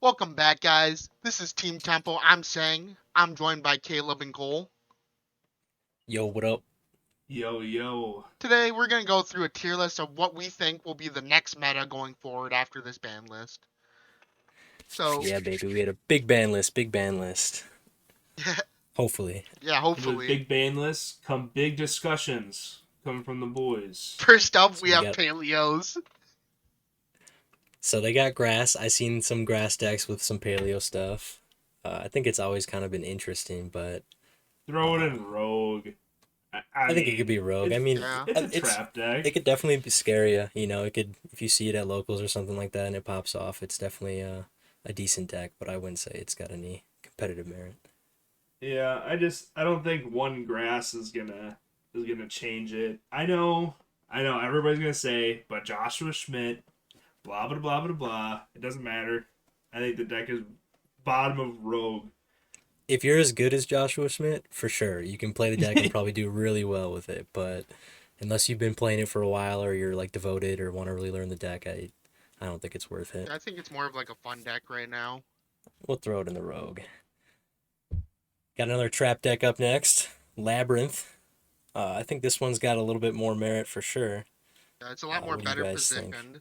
Welcome back, guys. This is Team Tempo. I'm Sang. I'm joined by Caleb and Cole. Yo, what up? Yo, yo. Today, we're going to go through a tier list of what we think will be the next meta going forward after this ban list. So, Yeah, baby, we had a big ban list, yeah, Hopefully. With hopefully. big ban lists come big discussions coming from the boys. First up, So we we have got- Paleos. So they got grass. I seen some grass decks with some paleo stuff. I think it's always kind of been interesting, but Throw it in Rogue. I think it could be rogue. I mean, Yeah. It's a trap deck. it could definitely be scary you. You know, it could if you see it at locals or something like that and it pops off. It's definitely a decent deck, but I wouldn't say it's got any competitive merit. Yeah, I don't think one grass is gonna change it. I know everybody's gonna say, but Joshua Schmidt, blah blah blah blah blah. It doesn't matter. I think the deck is bottom of Rogue. If you're as good as Joshua Schmidt, for sure, you can play the deck and probably do really well with it. But unless you've been playing it for a while or you're like devoted or want to really learn the deck, I don't think it's worth it. I think it's more of like a fun deck right now. We'll throw it in the rogue. Got another trap deck up next, Labyrinth. I think this one's got a little bit more merit for sure. It's a lot more What do you better guys think? positioned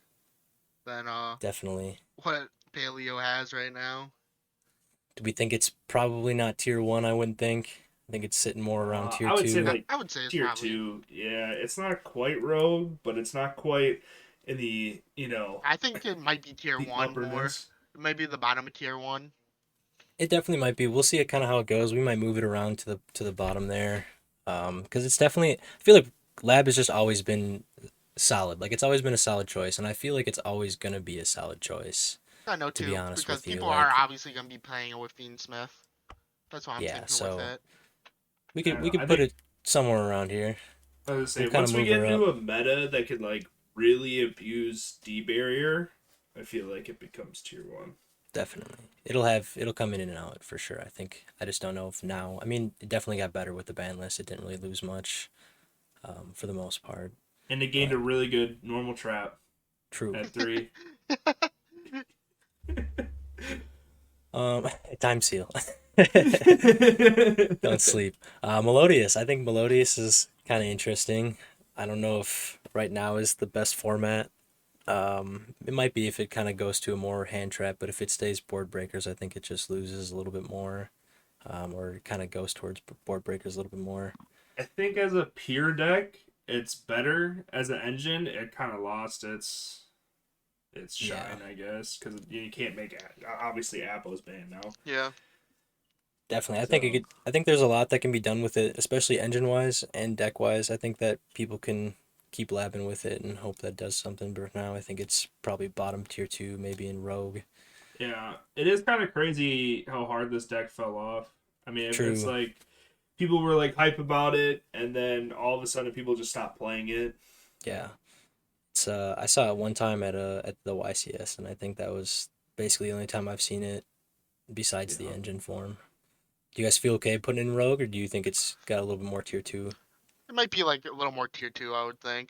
than Definitely. what Paleo has right now. Do we think it's probably not tier one? I wouldn't think. I think it's sitting more around tier I would say two. like I would say it's tier probably... 2. Yeah, it's not quite Rogue, but it's not quite in the I think it might be tier the 1 more. upperness. Maybe the bottom of tier 1. It definitely might be. We'll see it kind of how it goes. We might move it around to the bottom there, because it's definitely. I feel like Lab has just always been solid. Like it's always been a solid choice, and I feel like it's always gonna be a solid choice. I know To too, be honest because with you, people like are obviously gonna be playing it with Fiend Smith. That's what I'm yeah. thinking with So it. we I don't could we know. could I put think it somewhere around here. I was gonna say We'll kind of once we move get her up. into a meta that could like really abuse D barrier, I feel like it becomes tier 1. Definitely, it'll come in and out for sure. I think I just don't know if now. I mean, it definitely got better with the ban list. It didn't really lose much, for the most part. And it gained But a really good normal trap true. at 3. Um, time seal. Don't sleep. Melodious. I think Melodious is kind of interesting. I don't know if right now is the best format. It might be if it kind of goes to a more hand trap, but if it stays board breakers, I think it just loses a little bit more, or kind of goes towards board breakers a little bit more. I think as a pure deck, it's better. As an engine, it kind of lost its Yeah, shine, I guess, because you can't make obviously Apple's banned now. Yeah. definitely. I think it So could. I think there's a lot that can be done with it, especially engine wise and deck wise. I think that people can keep labbing with it and hope that does something. But now I think it's probably bottom tier two, maybe in Rogue. yeah, it is kind of crazy how hard this deck fell off. I mean, it's True. like people were like hype about it, and then all of a sudden people just stopped playing it. Yeah. It's I saw it one time at the YCS, and I think that was basically the only time I've seen it besides the Yeah. engine form. Do you guys feel okay putting in Rogue, or do you think it's got a little bit more tier two? It might be like a little more tier 2, I would think.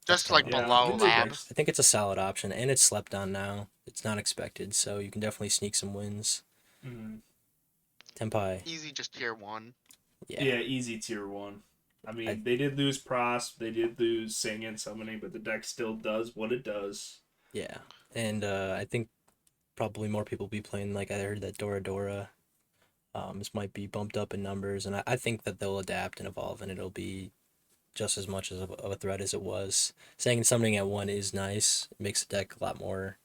That's Just kind like of what Yeah, I'm below it thinking too. Lab. works. I think it's a solid option, and it's slept on now. It's not expected, so you can definitely sneak some wins. Mhm. Tenpai, Easy, just tier 1. yeah, Yeah, easy tier 1. I I mean, they did lose Prost, they did lose Sing and Summoning, but the deck still does what it does. yeah, and I think probably more people be playing. Like I heard that Dora Dora. This might be bumped up in numbers, and I think that they'll adapt and evolve, and it'll be just as much of a threat as it was. Saying something at one is nice. It makes the deck a lot more.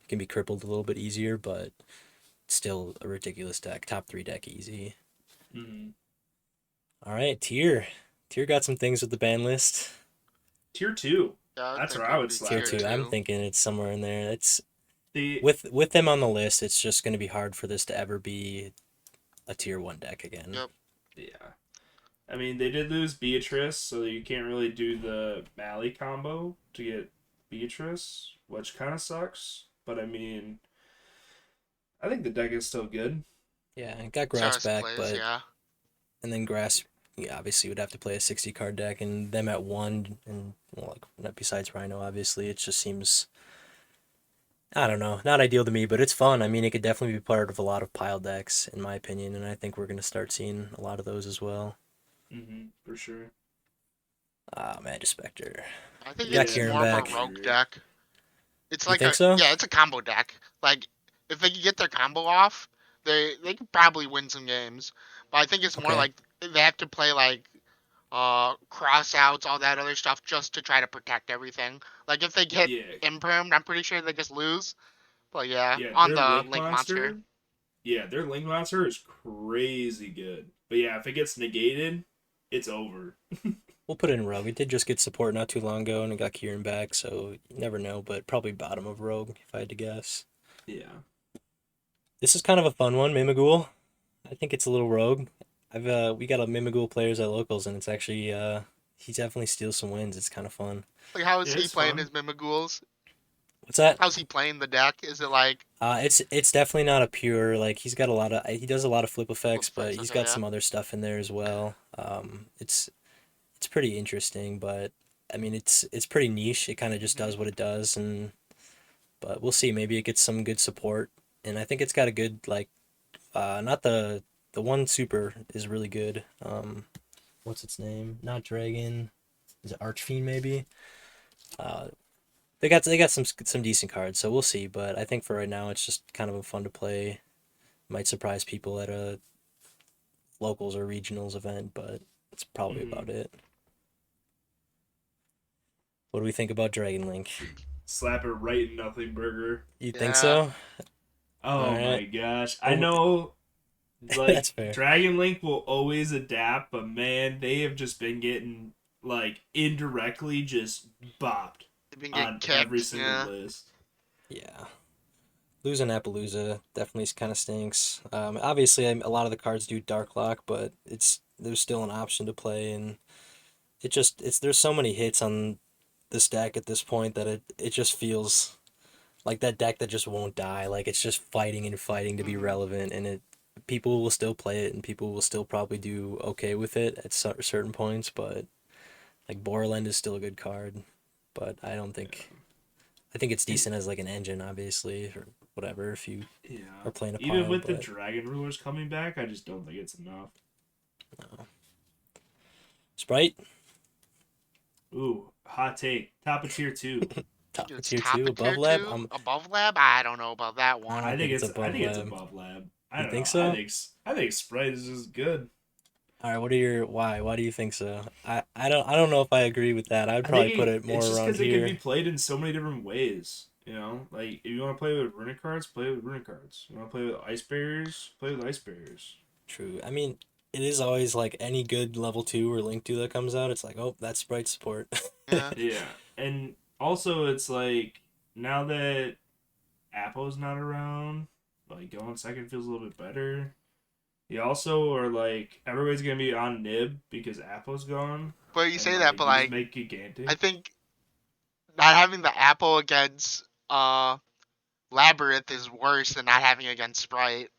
Can be crippled a little bit easier, but it's still a ridiculous deck. Top three deck easy. Mm-hmm. All right, tier. Tier got some things with the ban list. Tier 2. Yeah, I would That's think where it I would would be Tier tier slap two. it. I'm 2. thinking it's somewhere in there. It's The with them on the list. It's just going to be hard for this to ever be a tier one deck again. Yep. Yeah. I mean, they did lose Beatrice, so you can't really do the Mally combo to get Beatrice, which kind of sucks. But I mean, I think the deck is still good. Yeah, it got grass Charles back, plays, but yeah. and then grass. Yeah, obviously would have to play a 60 card deck, and them at one, and well, like not besides Rhino, obviously it just seems I don't know, not ideal to me, but it's fun. I mean, it could definitely be part of a lot of pile decks, in my opinion, and I think we're gonna start seeing a lot of those as well. For sure. Ah, Magic Spectre. I think We got it's Yeah, Kieran more of a back. rogue deck. It's You like think so? it's a combo deck. Like if they can get their combo off, they could probably win some games. But I think it's more Okay. like they have to play like cross outs, all that other stuff, just to try to protect everything. Like if they get yeah, impermed, I'm pretty sure they just lose. But yeah, yeah. on Their the Link Link Monster. Monster, yeah, their Link Monster is crazy good. But yeah, if it gets negated, it's over. We'll put it in Rogue. It did just get support not too long ago, and it got Kieran back, so you never know, but probably bottom of Rogue, if I had to guess. Yeah. This is kind of a fun one, Mimighoul. I think it's a little rogue. We got a Mimighoul players at locals, and it's actually he definitely steals some wins. It's kind of fun. Like how is Yeah, he it's playing fun. his Mimigools? What's that? How's he playing the deck? Is it like It's definitely not a pure like he does a lot of flip flip effects, but effects? he's Okay, got yeah. some other stuff in there as well. It's pretty interesting, but I mean it's pretty niche. It kind of just Hmm. does what it does, and but we'll see. Maybe it gets some good support, and I think it's got a good like not the one super is really good. What's its name? Not Dragon. Is it Archfiend maybe? Uh, they got some decent cards, so we'll see. But I think for right now, it's just kind of a fun to play. Might surprise people at a locals or regionals event, but it's probably hmm about it. What do we think about Dragon Link? Slap it right in nothing burger. You think Yeah. so? All Oh right. my gosh. I Well, know that's like fair. Dragon Link will always adapt, but man, they have just been getting like indirectly just bopped They've been getting on every kicked. single Yeah. list. Yeah. Losing Appaloosa definitely kind of stinks. Obviously, a lot of the cards do Dark Lock, but there's still an option to play, and it's there's so many hits on this deck at this point that it just feels like that deck that just won't die. Like it's just fighting and fighting to be Hmm. relevant, and it people will still play it, and people will still probably do okay with it at certain points. But like Borland is still a good card, but I think it's And decent as like an engine, obviously, or whatever if you yeah, are playing a even pile. with the But Dragon Rulers coming back, I just don't think it's enough. no. Sprite Ooh, hot take. Top of tier two. top of It's tier top two of tier above lab. two, above lab. I don't know about that I one. don't think it's I above think it's lab. above lab. I You don't think know. so? I think Sprite is just good. All right, what are your why? Why do you think so? I don't know if I agree with that. I'd I think probably put it it's more just around because it can be here. played in so many different ways. You know, like if you want to play with runic cards, play with runic cards. You want to play with ice barriers, play with ice barriers. True. I mean, it is always like any good level 2 or link 2 that comes out, it's like, oh, that's Sprite support. Yeah. Yeah, and also it's like now that Appo's not around, like going second feels a little bit better. You also are like everybody's gonna be on Nib because Appo's gone, But you and say that, like but you just like make I gigantic. think not having the apple against Labyrinth is worse than not having it against Sprite.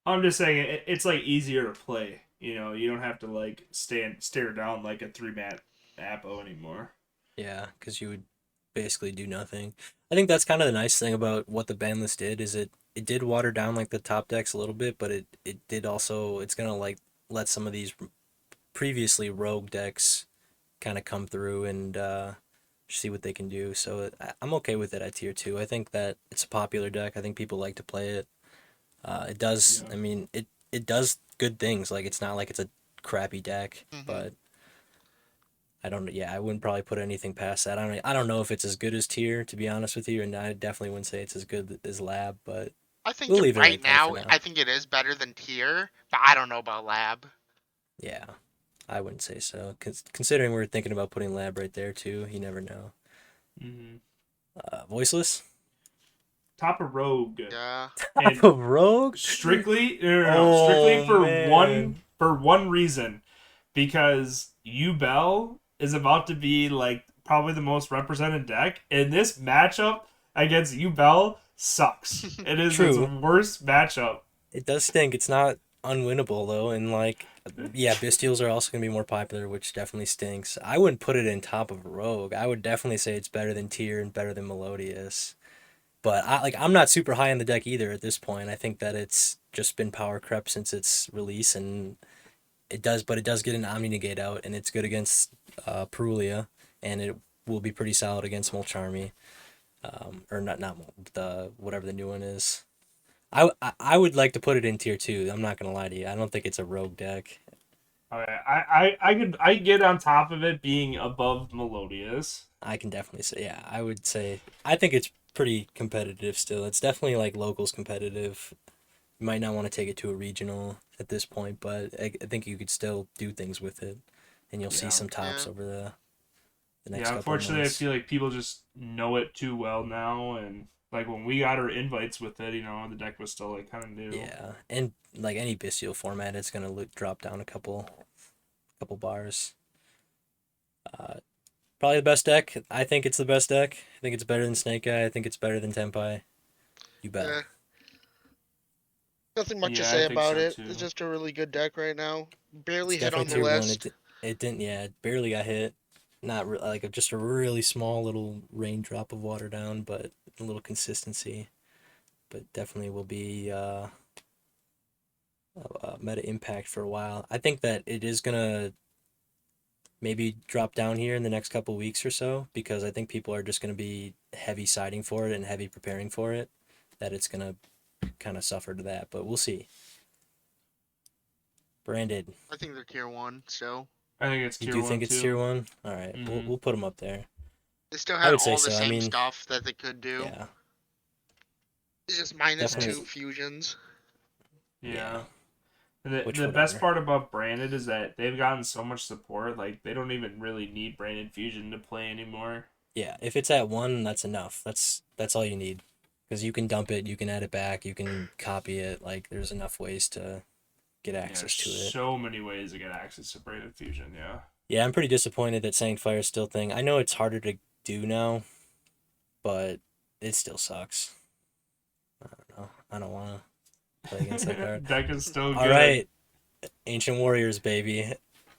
I'm just saying it's like easier to play. You know, you don't have to like stare down like a three mat Appo anymore. Yeah, because you would basically do nothing. I think that's kind of the nice thing about what the ban list did is it did water down like the top decks a little bit, but it did also it's gonna like let some of these previously rogue decks kind of come through and see what they can do. So I'm okay with it at tier 2. I think that it's a popular deck. I think people like to play it. It does. Yeah. I mean, it does good things. Like it's not like it's a crappy deck, Hmm. but I don't. Yeah, I wouldn't probably put anything past that. I don't know if it's as good as tier, to be honest with you, and I definitely wouldn't say it's as good as lab. But I think we'll leave it right right there for now, now. I think it is better than tier, but I don't know about lab. Yeah, I wouldn't say so. Considering we're thinking about putting lab right there too, you never know. Mm-hmm. Voiceless, Top of Rogue, Yeah. and rogue. strictly no, strictly Oh man. for one reason, because Bell is about to be like probably the most represented deck, and this matchup against Bell sucks. It is its True. worst matchup. It does stink. It's not unwinnable though, and like, yeah, Bystials are also gonna be more popular, which definitely stinks. I wouldn't put it in top of Rogue. I would definitely say it's better than Tyr and better than Melodious. But I'm not super high on the deck either at this point. I think that it's just been power crept since its release, and it does get an Omni Negate out, and it's good against Perulia, and it will be pretty solid against Molcharmy. Or not the whatever the new one is. I would like to put it in tier 2. I'm not gonna lie to you. I don't think it's a rogue deck. Okay, I get on top of it being above Melodious. I can definitely say, yeah. I would say I think it's pretty competitive still. It's definitely like locals competitive. You might not want to take it to a regional at this point, but I think you could still do things with it, and you'll see some tops over the next couple of unfortunately, I months. feel like people just know it too well now, and like when we got our invites with it, the deck was still like kind of new. Yeah, and like any Bestial format, it's gonna drop down a couple bars. Uh, Probably the best deck. I think it's the best deck. I think it's better than Snake Eye. I think it's better than Tenpai. You bet. Yeah. Nothing much to Yeah, say I think about so it. too. It's just a really good deck right now. Barely It's hit on definitely the tier 1. list. It didn't. Yeah, it barely got hit. Not like just a really small little raindrop of water down, but a little consistency. But definitely will be a meta impact for a while. I think that it is gonna maybe drop down here in the next couple weeks or so, because I think people are just gonna be heavy siding for it and heavy preparing for it. That it's gonna kind of suffer to that, but we'll see. Branded, I think they're tier 1 still. I think it's you tier do one think it's too. tier 1? All right, Mm-hmm. we'll put them up there. They still I had would say all the so. I same mean, stuff that they could do. yeah, It's just minus definitely. 2 fusions. Yeah. Yeah, The which best whatever. part about Branded is that they've gotten so much support. Like they don't even really need Branded Fusion to play anymore. Yeah, if it's at 1, that's enough. That's all you need, because you can dump it, you can add it back, you can copy it. Like there's enough ways to get Yeah, access to it. so many ways to get access to Branded Fusion. Yeah. Yeah, I'm pretty disappointed that Sanctfire is still thing. I know it's harder to do now, but it still sucks. I don't know. I don't want to play against that card. Deck is still All good. right, Ancient Warriors, baby.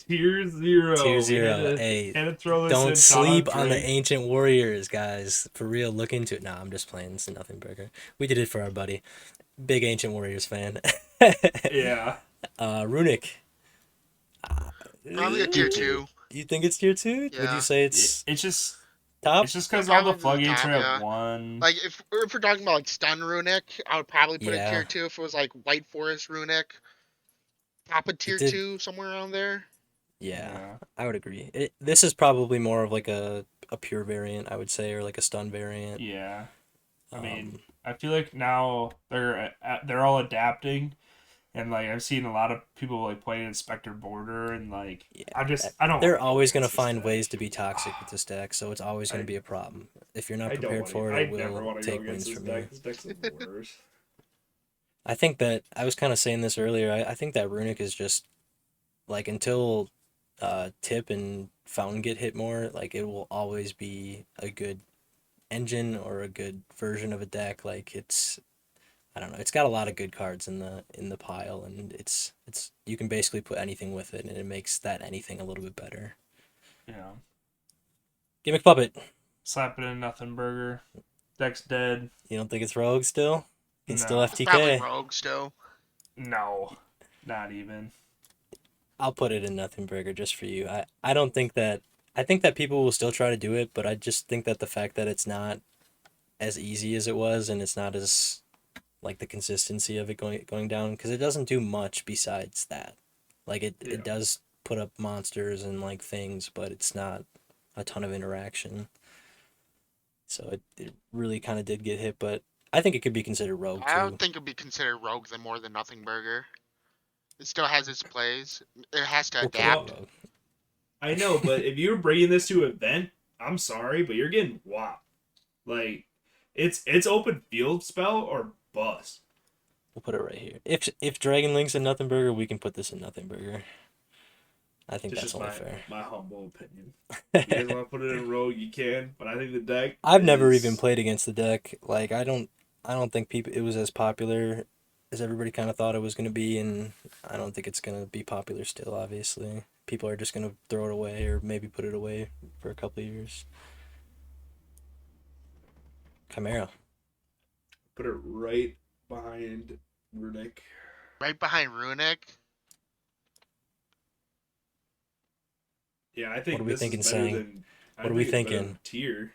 Tier 0. Tier We 0. Hey, had to throw this don't in. sleep on the Ancient Warriors, guys. For real, look into it. Nah, I'm just playing. It's a nothing burger. We did it for our buddy. Big Ancient Warriors fan. Yeah. Runic. Probably a tier 2. You think it's tier 2? Would you Yeah. say it's It's just top? because all the Probably the floodgates top, are yeah. at 1. Like if we're talking about like stun runic, I would probably put it Yeah. tier 2 if it was like White Forest runic. Top of tier did- 2 somewhere around there. Yeah, I would agree. This is probably more of like a pure variant, I would say, or like a stun variant. Yeah. I mean, Um, I feel like now they're all adapting, and like I've seen a lot of people like playing Inspector Border, and like yeah, I don't. they're wanna go always gonna against this find deck. ways to be toxic with this deck, so it's always gonna be a problem. If you're not I don't prepared want for to. it, I it never will want to go take wins against this from you. deck. This deck's the worst. I think that I was kind of saying this earlier. I think that Runic is just like until Tip and Fountain get hit more, like it will always be a good engine or a good version of a deck. Like it's I don't know. It's got a lot of good cards in the pile, and it's you can basically put anything with it, and it makes that anything a little bit better. Yeah. Gimmick Puppet. Slap it in nothing burger. Deck's dead. You don't think it's Rogue still? You can still No. It's probably FTK. rogue still. No. Not even. I'll put it in Nothing Burger just for you. I don't think that I think that people will still try to do it, but I just think that the fact that it's not as easy as it was, and it's not as like the consistency of it going down, because it doesn't do much besides that. Like Yeah. it does put up monsters and like things, but it's not a ton of interaction. So it really kind of did get hit, but I think it could be considered rogue I too. don't think it'd be considered rogue than more than nothing burger. It still has its plays. It has to We'll put it adapt. rogue. I know, but if you're bringing this to an event, I'm sorry, but you're getting whopped. Like, it's open field spell or bust. We'll put it right here. If Dragon Link's in Nothing Burger, we can put this in Nothing Burger. I think It's that's just only fair. my humble opinion. If you guys want to put it in rogue, you can, but I think the deck. I've never is- even played against the deck. Like I don't think people it was as popular as everybody kind of thought it was going to be, and I don't think it's going to be popular still, obviously. People are just going to throw it away or maybe put it away for a couple of years. Chimera. Put it right behind Runic. Right behind Runic. Yeah, I think What are we this thinking, is better Sang? than. I What are we think it's better thinking? than Tier,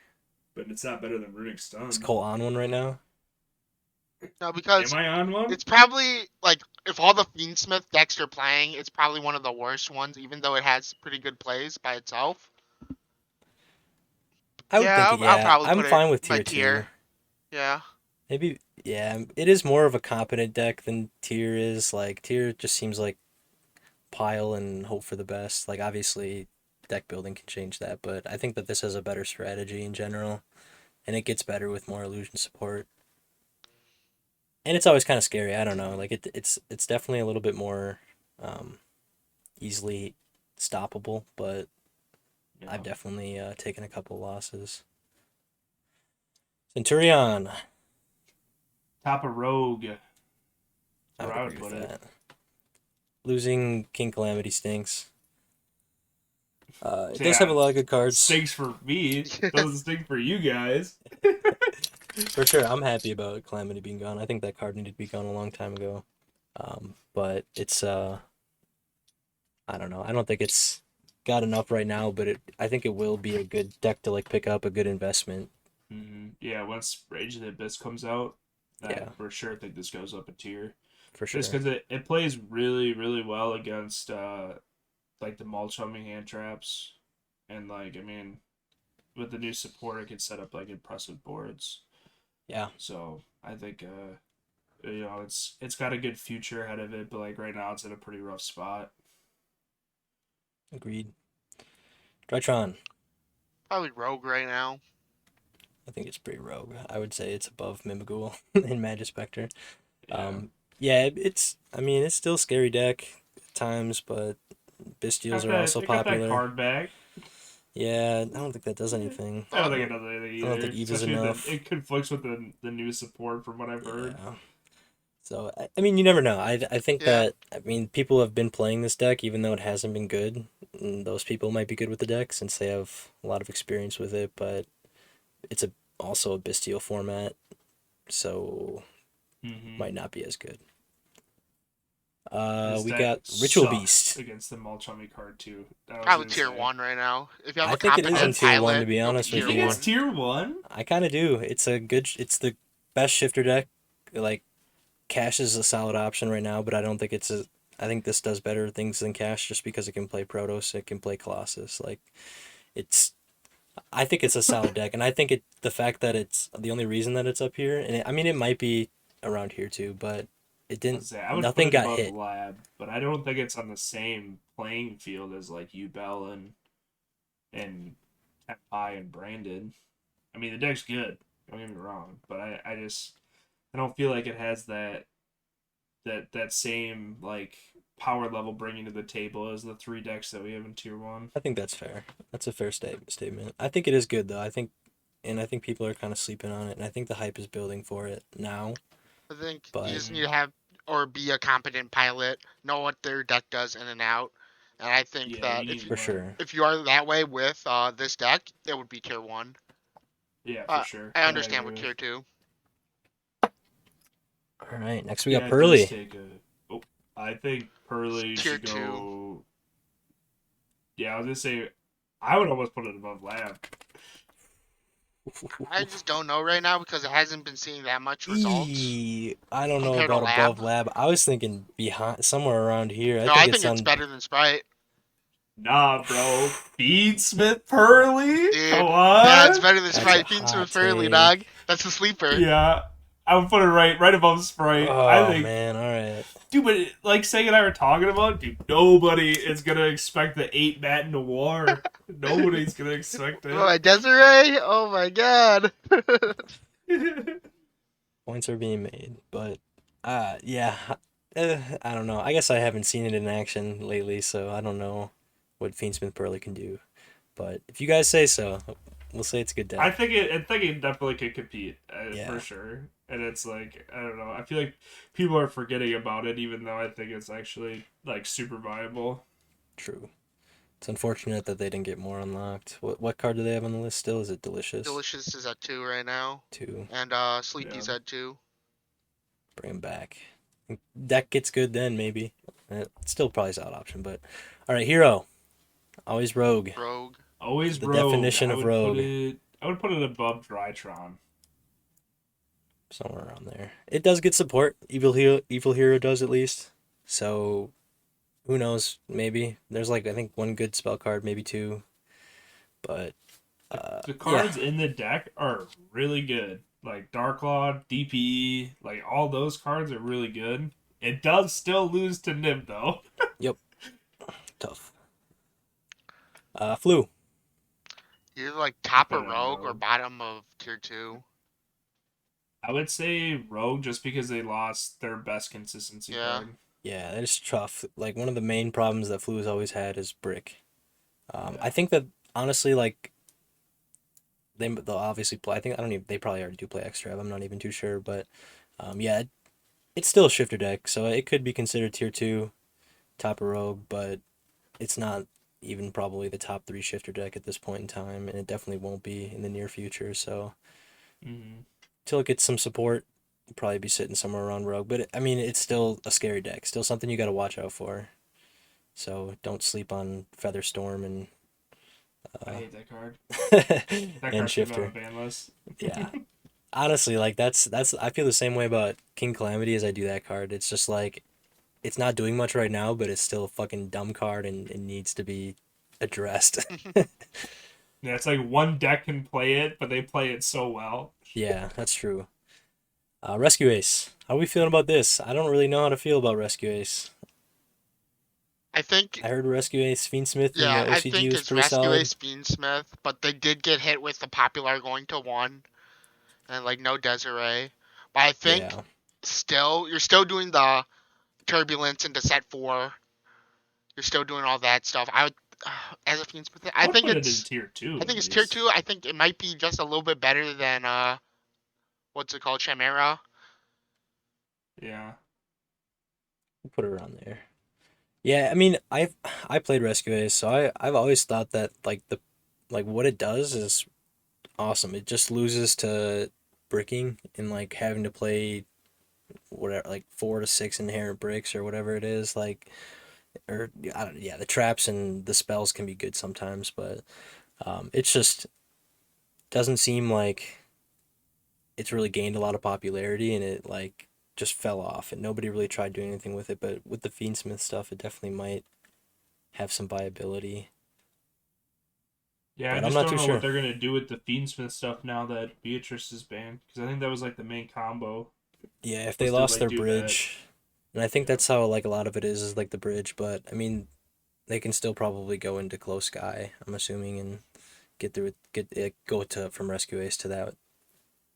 but it's not better than Runic Stun. Is Cole on one right now? No, because Am I on one? it's probably like if all the Fiendsmith decks are playing, it's probably one of the worst ones, even though it has pretty good plays by itself. I would think, I'll yeah. probably I'm put it fine with by tier 2. tier. Yeah. Maybe, yeah. It is more of a competent deck than tier is. Like, tier just seems like pile and hope for the best. Like, obviously, deck building can change that, but I think that this has a better strategy in general, and it gets better with more illusion support. And it's always kind of scary. I don't know. Like, it's definitely a little bit more easily stoppable, but Yeah. I've definitely taken a couple losses. Centurion. Top of Rogue. I Where would I would agree put with it. that. Losing King Calamity stinks. It does have a lot of good cards. Stinks for me. Doesn't stink for you guys. For sure, I'm happy about Calamity being gone. I think that card needed to be gone a long time ago. But it's I don't know. I don't think it's got enough right now, but I think it will be a good deck to like pick up, a good investment. Mm-hmm. Yeah, once Rage of the Abyss comes out, Yeah. for sure think this goes up a tier. For sure. Just because it plays really, really well against like the mulch-humming hand traps. And like, I mean, with the new support, it can set up like impressive boards. Yeah. So I think it's got a good future ahead of it, but like right now it's in a pretty rough spot. Agreed. Drytron. Probably Rogue right now. I think it's pretty rogue. I would say it's above Mimighoul in Magispector. Yeah. It's still a scary deck at times, but Bestials are also popular. Got that card back. Yeah, I don't think that does anything. I don't think it does anything either. I don't think Eva's Especially enough. it conflicts with the new support from what I've heard. Yeah. So, I mean, you never know. I think that, people have been playing this deck even though it hasn't been good. And those people might be good with the deck since they have a lot of experience with it, but it's also a Bestial format, so might not be as good. We got Ritual Beast against the Mulchummy card too. Probably tier 1 right now. If you have a think it is in competent tier pilot, 1, to be honest with you. you. It's tier 1? I kind of do. It's the best shifter deck. Like, Cash is a solid option right now, but I don't think I think this does better things than Cash just because it can play Protoss, it can play Colossus. Like, I think it's a solid deck, and I think the fact that it's the only reason that it's up here, and it might be around here too, but it didn't. Nothing got hit. Lab, but I don't think it's on the same playing field as like YuGiOh and Tenpai and Brandon. I mean, the deck's good. Don't get me wrong, but I don't feel like it has that same like power level bringing to the table as the 3 decks that we have in tier 1. I think that's fair. That's a fair statement. I think it is good though. I think people are kind of sleeping on it, and I think the hype is building for it now. I think you just need to have or be a competent pilot, know what their deck does in and out. And I think that if you are that way with this deck, it would be tier 1. Yeah, for sure. I understand with tier 2. All right, next we got Pearly. I think Pearly should go. 2. Yeah, I was gonna say, I would almost put it above Lab. I just don't know right now because it hasn't been seeing that much results. I don't know about above Lab. I was thinking behind, somewhere around here. I think it's better than Sprite. Nah, bro. Beadsmith Pearly? Dude, come on. Yeah, it's better than Sprite. Beadsmith Pearly, dog. That's a sleeper. Yeah. I would put it right above Sprite. Oh, I think, man, alright. Dude, but like Sang and I were talking about, dude, nobody is going to expect the 8 Bat Noir. Nobody's going to expect it. Oh, Desiree? Oh, my God. Points are being made, but, yeah. I don't know. I guess I haven't seen it in action lately, so I don't know what Fiendsmith Pearly can do. But if you guys say so, We'll say it's a good deck. I think it definitely could compete for sure. And it's like, I don't know. I feel like people are forgetting about it, even though I think it's actually like super viable. True. It's unfortunate that they didn't get more unlocked. What card do they have on the list still? Is it Delicious? Delicious is at 2 right now. 2. And Sleepy's at 2. Bring him back. Deck gets good then, maybe. It's still probably solid option, but... Alright, Hero. Always Rogue. Always the Rogue. Definition of Rogue. I would put it above Drytron. Somewhere around there. It does get support. Evil Hero does at least. So... Who knows? Maybe. There's like, I think, 1 good spell card, maybe 2. But... the cards in the deck are really good. Like Darklaw, DPE, like all those cards are really good. It does still lose to Nib though. Yep. Tough. Flu. You're like top of Rogue or bottom of tier 2. I would say Rogue just because they lost their best consistency card. Yeah, that is tough. Like one of the main problems that Flu has always had is Brick. I think that honestly, like they'll obviously play. They probably already do play extra. I'm not even too sure, but yeah, it's still a shifter deck, so it could be considered tier 2, top of Rogue, but it's not even probably the top 3 shifter deck at this point in time, and it definitely won't be in the near future. So until it gets some support, it'll probably be sitting somewhere around Rogue. But I mean, it's still a scary deck, still something you got to watch out for. So don't sleep on Featherstorm and. I hate that card. And shifter. Yeah. Honestly, like that's I feel the same way about King Calamity as I do that card. It's just like it's not doing much right now, but it's still a fucking dumb card and it needs to be addressed. Yeah, it's like one deck can play it, but they play it so well. Yeah, that's true. Rescue Ace. How are we feeling about this? I don't really know how to feel about Rescue Ace. I heard Rescue Ace Fiendsmith in the OCG I think was it's pretty Rescue solid. Ace Fiendsmith, but they did get hit with the popular going to 1 and like no Desiree. But I think you're still doing the Turbulence into set 4. You're still doing all that stuff. I would as a Fiendsmith, I think it's tier 2. I think it's tier 2. I think it might be just a little bit better than what's it called, Chimera. Yeah. We'll put it around there. Yeah, I mean, I played Rescue Ace, so I've always thought that like what it does is awesome. It just loses to bricking and like having to play whatever, like 4 to 6 inherent bricks or whatever it is, like, or the traps and the spells can be good sometimes, but it's just doesn't seem like it's really gained a lot of popularity, and it like just fell off and nobody really tried doing anything with it. But with the Fiendsmith stuff, it definitely might have some viability. Yeah, but I just don't know what they're gonna do with the Fiendsmith stuff now that Beatrice is banned, because I think that was like the main combo. Yeah, if they lost their bridge, and I think that's how like a lot of it is like the bridge. But I mean, they can still probably go into Close Sky, I'm assuming, and get through it, go to from Rescue Ace to that,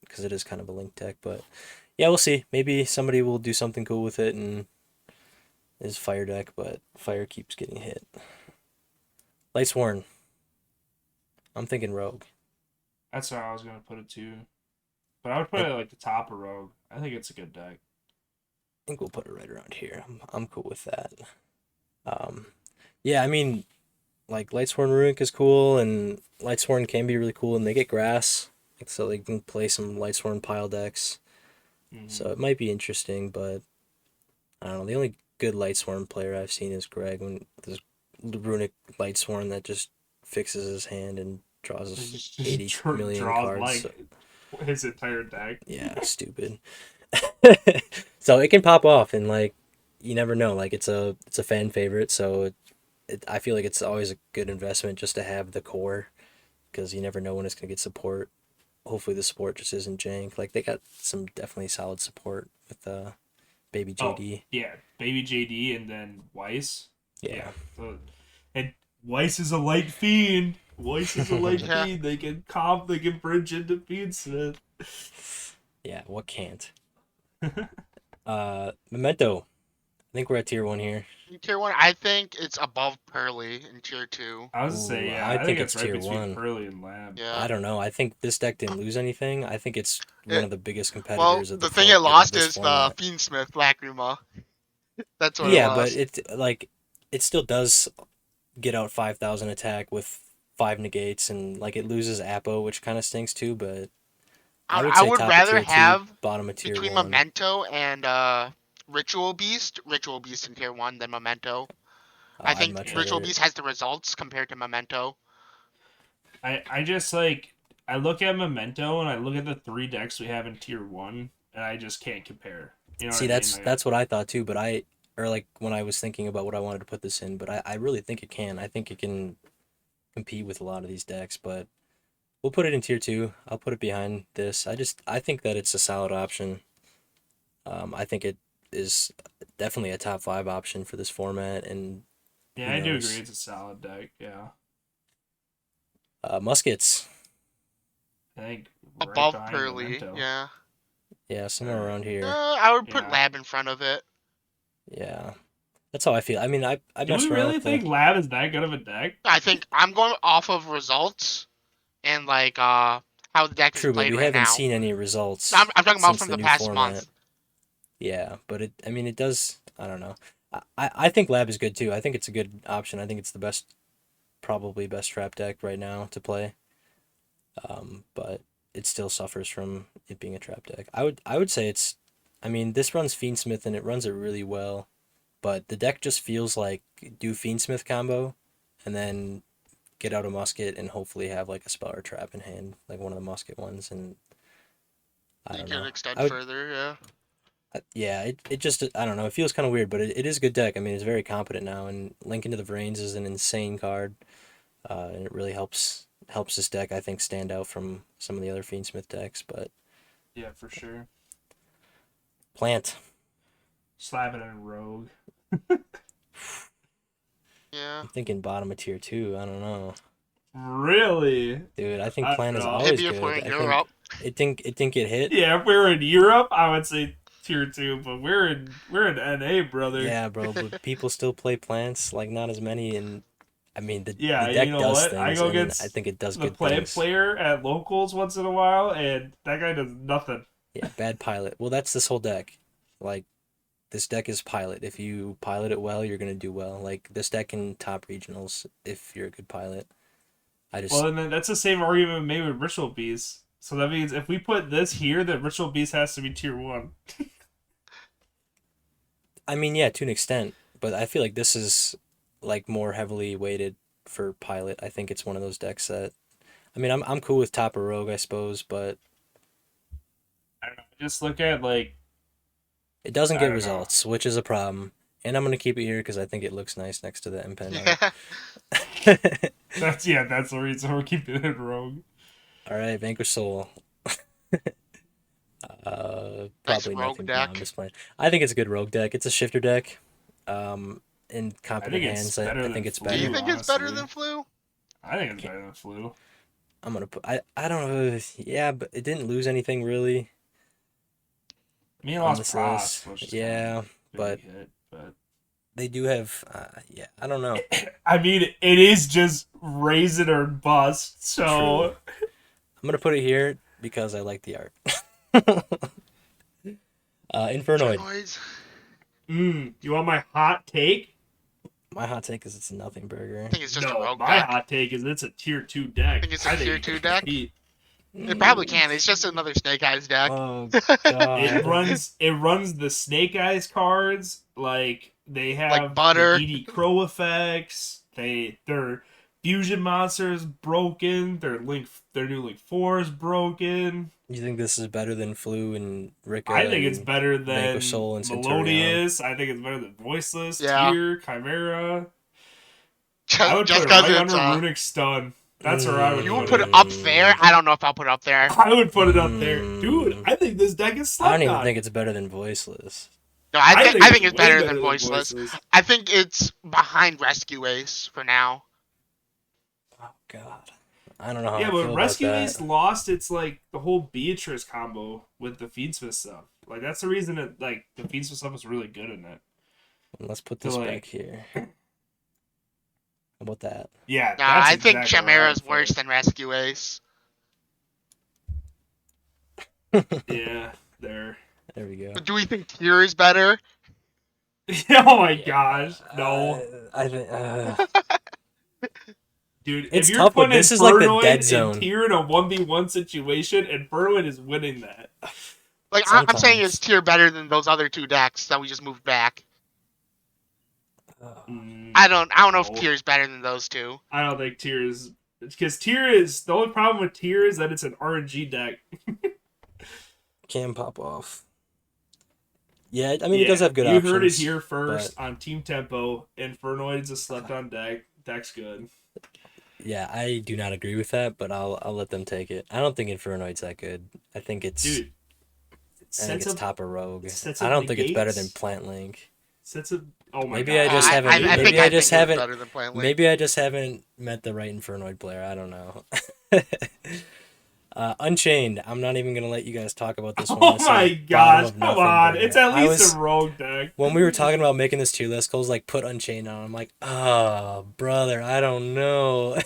because it is kind of a link deck. But yeah, we'll see. Maybe somebody will do something cool with it and is fire deck, but fire keeps getting hit. Lightsworn. I'm thinking Rogue. That's how I was gonna put it too, but I would put it like the top of Rogue. I think it's a good deck. I think we'll put it right around here. I'm cool with that. Yeah, I mean, like Lightsworn Runic is cool, and Lightsworn can be really cool, and they get grass, so they can play some Lightsworn pile decks. So it might be interesting, but I don't know. The only good Lightsworn player I've seen is Greg, when there's Runic Lightsworn that just fixes his hand and draws us 80 million cards. Like his entire deck. Yeah, stupid. So it can pop off, and like you never know. Like it's a fan favorite, so I feel like it's always a good investment just to have the core, because you never know when it's gonna get support. Hopefully the support just isn't jank. Like they got some definitely solid support with Baby JD. Oh, yeah, Baby JD and then Weiss. Yeah. And Weiss is a light fiend. Weiss is a light fiend. They can comp, they can bridge into Fiendsmith. Yeah, what can't? Memento. think we're at tier 1 here. In tier 1, I think it's above Pearly in tier 2. I was Ooh, say, yeah, I I think think it's it's right tier between 1. Pearly and Lab. Yeah. I don't know. I think this deck didn't lose anything. I think it's one It, of the biggest well, competitors of the thing it of lost this is the format. Fiendsmith Lacrima. That's what it Yeah, but lost. it still does get out 5,000 attack with 5 negates, and like it loses Apo, which kind of stinks too. But I would I say would top of rather tier 2, have bottom of tier between 1. Memento and Ritual Beast in tier 1 than Memento. I I'd think much Ritual rather. Beast has the results compared to Memento. I just like I look at Memento and I look at the 3 decks we have in tier 1 and I just can't compare. You know what See, I mean? Like, that's what I thought too. But or like when I was thinking about what I wanted to put this in, but I really think it can. I think it can compete with a lot of these decks. But we'll put it in tier 2. I'll put it behind this. I think that it's a solid option. I think it is definitely a top 5 option for this format, and yeah, who I do agree knows? it's a solid deck. Yeah. Muskets, I think right Above behind Pearly, Memento. yeah. yeah, somewhere Or around here. I would put yeah. Lab in front of it. Yeah, that's how I feel. I mean, I Do we messed around really with the. think Lab is that good of a deck? I think I'm going off of results and like how the deck is True, but played we right haven't now. seen any results I'm talking about since from the the new past format. month. Yeah, but I mean, it does. I don't know. I think Lab is good too. I think it's a good option. I think it's the best, probably best trap deck right now to play. But it still suffers from it being a trap deck. I would say it's. I mean, this runs Fiendsmith and it runs it really well, but the deck just feels like do Fiendsmith combo, and then get out a musket and hopefully have like a spell or trap in hand, like one of the musket ones, and I You don't can know. extend I would further, yeah. yeah, it just I don't know. It feels kind of weird, but it is a good deck. I mean, it's very competent now, and Link into the Brains is an insane card, and it really helps this deck I think stand out from some of the other Fiendsmith decks. But Yeah, for sure. Plant, Slap it in Rogue. Yeah. I'm thinking bottom of tier 2. I don't know, Really? dude. I think I don't Plant is know. always Maybe if we're good. in I think Europe. it didn't get hit. Yeah, if we were in Europe, I would say tier 2, but we're in NA, brother. Yeah, bro, but people still play Plants, like not as many, and I mean the Yeah, you deck know does what? I things, go and I against think it does the good things. player at locals once in a while, and that guy does nothing. Yeah, bad pilot. Well, that's this whole deck. Like this deck is pilot. If you pilot it well, you're gonna do well. Like this deck can top regionals if you're a good pilot. I just, Well, and then that's the same argument made with Ritual Beast. So that means if we put this here, then Ritual Beast has to be tier 1. I mean, yeah, to an extent, but I feel like this is like more heavily weighted for pilot. I think it's one of those decks that, I mean, I'm cool with top or rogue, I suppose, but I don't know. Just look at, like, it doesn't I get don't know. results, which is a problem. And I'm gonna keep it here because I think it looks nice next to the M-Pen art. Yeah. That's the reason we're keeping it Rogue. All right, Vanquish Soul. Nice Probably rogue nothing. No, I'm deck. just playing. I think it's a good rogue deck. It's a shifter deck. In I competent think it's hands, better I than think it's Do you Flu, better. think it's better honestly. than Flu? I think it's better than Flu. I'm gonna put. I don't know. Yeah, but it didn't lose anything really I mean, it on lost this Prost, list. which is kind of Yeah, a but big hit. But they do have. Yeah, I don't know. I mean, it is just raise it or bust. True. So, I'm gonna put it here because I like the art. Infernoid. Genoids. you want my hot take? My hot take is it's a nothing I burger. think it's just a No, rogue my deck. hot take is it's a tier 2 deck. Think it's a tier it 2 can deck? compete. It probably can. It's just another Snake Eyes deck. Oh It God. runs the Snake Eyes cards. Like they Like have the butter. ED Crow effects. Their fusion monster is broken. Their new Link 4 is broken. You think this is better than Flu and Rika I think it's and better Vanquish than Soul and Centurion? Melodious. I think it's better than Voiceless, Yeah. Tear, Chimera. I would Just put it because right it's under Runic Stun. That's where I would you would put put it it. up there. I don't know if I'll put it up there. I would put it up there. Dude, I think this deck is I don't slept even on. think it's better than Voiceless. No, I I think it's way better than Voiceless. I think it's behind Rescue Ace for now. Oh God. I don't know how Yeah, I but feel Rescue about Ace that. lost its like the whole Beatrice combo with the Feedsmith stuff. Like that's the reason that like the Feedsmith stuff is really good in it. Let's put to, this like, back here. How about that? Yeah, Nah, that's I think exactly what I would Chimera's worse think. than Rescue Ace. Yeah, there. There we go. But do we think Tier is better? Oh my Yeah, gosh, no. I think Dude, if it's you're tough, but putting this is like the dead Infernoid and zone. Tyr in a 1v1 situation, Infernoid is winning that. Like, I'm saying is Sometimes. Tier better than those other two decks that we just moved back? Mm, I don't know if no. Tier is better than those two. I don't think Tyr is. Because Tyr is. The only problem with Tyr is that it's an RNG deck. Can pop off. Yeah, I mean, it does have good you options. You heard it here first but... on Team Tempo. Infernoid's a slept on deck. Deck's good. Yeah, I do not agree with that, but I'll let them take it. I don't think Infernoid's that good. I think it's Dude, I think it's top of Rogue. sets I up don't think it's better than negates. Plant Link. Sets up. Oh my Maybe god. I just haven't. I Maybe think I I just think it's haven't. better than Plant Link. Maybe I just haven't met the right Infernoid player. I don't know. Unchained. I'm not even gonna let you guys talk about this one. Oh This my is gosh, bottom of come nothing on. burger. It's at least a rogue deck. When we were talking about making this tier list, Cole's like, put Unchained on. I'm like, oh, brother, I don't know.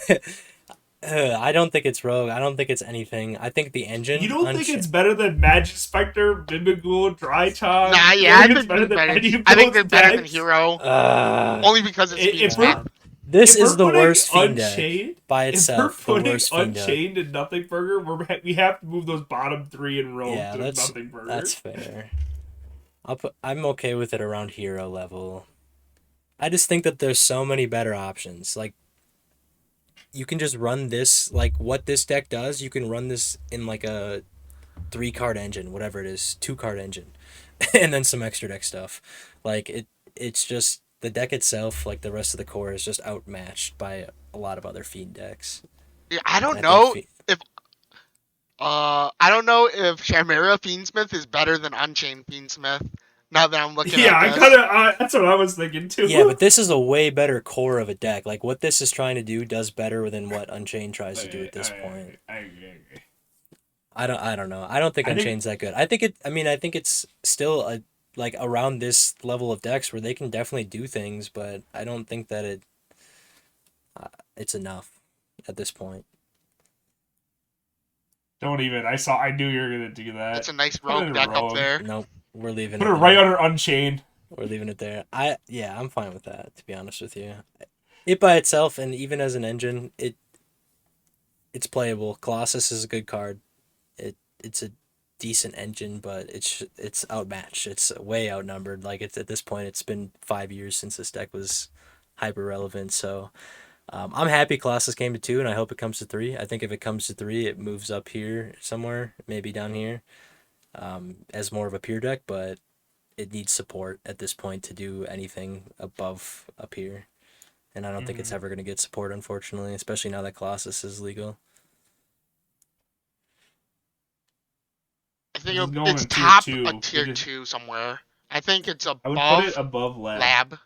I don't think it's Rogue. I don't think it's anything. I think the engine. You don't think it's better than Magic Spectre, Mimighoul, Drytime? Nah, yeah, I think it's better. I think they're better than Hero. Only because it's Fiend Smith. This is the worst Fiend deck by itself. If we're putting Unchained and Nothing Burger, we have to move those bottom three in Rogue to Nothing Burger. That's fair. I'm okay with it around Hero level. I just think that there's so many better options. Like, you can just run this, like what this deck does, you can run this in like a 3-card engine, whatever it is, 2-card engine, and then some extra deck stuff. Like, it's just the deck itself, like the rest of the core, is just outmatched by a lot of other Fiend decks. Yeah, I don't know if Chimera Fiendsmith is better than Unchained Fiendsmith. Now that I'm looking at this. That's what I was thinking too. Yeah, but this is a way better core of a deck. Like, what this is trying to do does better than what Unchained tries to do at this point. I agree. I don't know. I don't think Unchained's that good. I think it's still a like around this level of decks where they can definitely do things, but I don't think that it's enough at this point. Don't even. I knew you were gonna do that. It's a nice rogue deck up there. Nope, we're leaving Put it right under Unchained. We're leaving it there. I'm fine with that, to be honest with you. It by itself, and even as an engine, it's playable. Colossus is a good card. It's a decent engine, but it's outmatched. It's way outnumbered. Like, it's at this point, it's been 5 years since this deck was hyper relevant. So I'm happy Colossus came to 2, and I hope it comes to 3. I think if it comes to 3, it moves up here somewhere, maybe down here, as more of a pure deck. But it needs support at this point to do anything above up here. And I don't think it's ever going to get support, unfortunately, especially now that Colossus is legal. I think it's top a tier 2 somewhere. I think it's above. I would put it above Lab.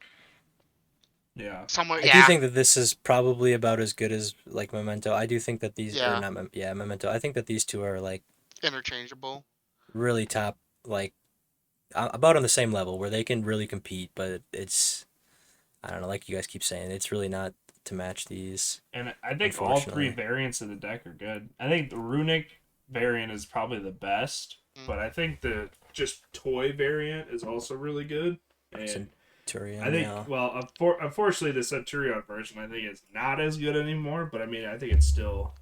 Yeah. Somewhere, I do think that this is probably about as good as, like, Memento. I do think that these Memento. I think that these two are, like, interchangeable. Really top, like, about on the same level where they can really compete, but it's, I don't know, like you guys keep saying, it's really not to match these. And I think all 3 variants of the deck are good. I think the Runic variant is probably the best, but I think the just toy variant is also really good. And Centurion, I think, well, unfortunately, the Centurion version I think is not as good anymore, but I mean, I think it's still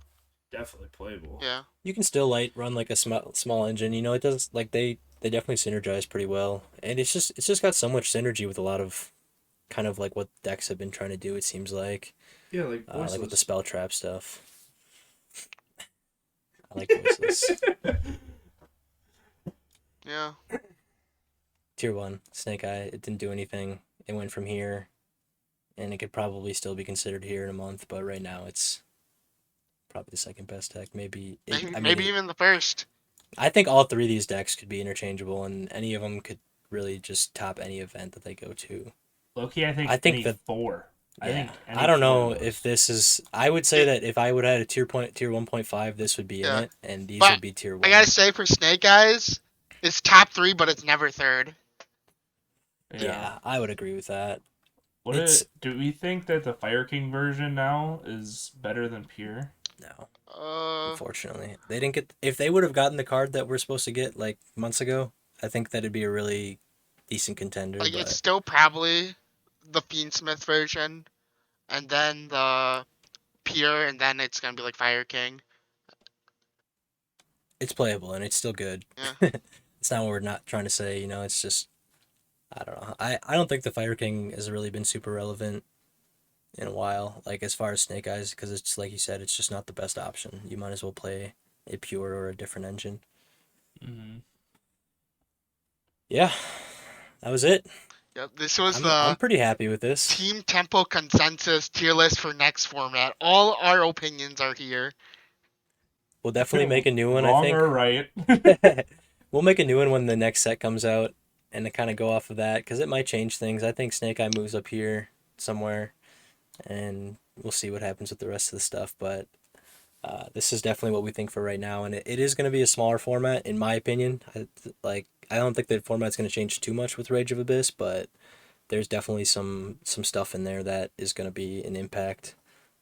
definitely playable. Yeah, you can still run like a small engine. You know, it does, like, they definitely synergize pretty well, and it's just got so much synergy with a lot of kind of like what decks have been trying to do. It seems like, yeah, like with the spell trap stuff. I like Voiceless. Yeah. Tier 1 Snake Eye. It didn't do anything. It went from here, and it could probably still be considered here in a month. But right now, it's probably the second best deck. Maybe even the first. I think all 3 of these decks could be interchangeable, and any of them could really just top any event that they go to. Low-key, I think that 4. Yeah, I don't know if this is. I would say that if I would have had a tier 1.5, this would be in it, and these would be tier 1. I gotta say, for Snake Eyes, it's top 3, but it's never third. Yeah, I would agree with that. Do we think that the Fire King version now is better than Pure? No, Uh, unfortunately, they didn't get. If they would have gotten the card that we're supposed to get like months ago, I think that'd be a really decent contender. like it's But still probably the Fiendsmith version, and then the Pure, and then it's gonna be like Fire King. it's playable and it's still good. Yeah. It's not what we're not trying to say. It's just I don't know. I don't think the Fire King has really been super relevant in a while. Like as far as Snake Eyes, because it's like you said, it's just not the best option. You might as well play a pure or a different engine. Mm-hmm. Yeah, that was it. Yep. This was I'm the pretty happy with this. Team Tempo consensus tier list for next format. All our opinions are here. We'll definitely make a new one. I Wrong think or right? we'll make a new one when the next set comes out, and to kind of go off of that because it might change things. I think Snake Eye moves up here somewhere, and we'll see what happens with the rest of the stuff. But this is definitely what we think for right now, and it is going to be a smaller format, in my opinion. I don't think the format's going to change too much with Rage of Abyss, but there's definitely some stuff in there that is going to be an impact.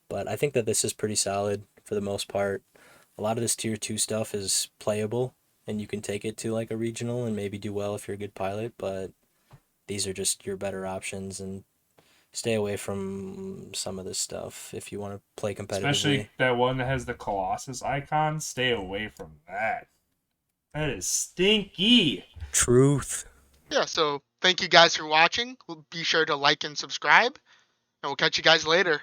But I think that this is pretty solid for the most part. A lot of this tier 2 stuff is playable, and you can take it to like a regional and maybe do well if you're a good pilot, but these are just your better options, and stay away from some of this stuff if you want to play competitively. Especially that one that has the Colossus icon. Stay away from that. That is stinky. Truth. Yeah, so thank you guys for watching. Be sure to like and subscribe, and we'll catch you guys later.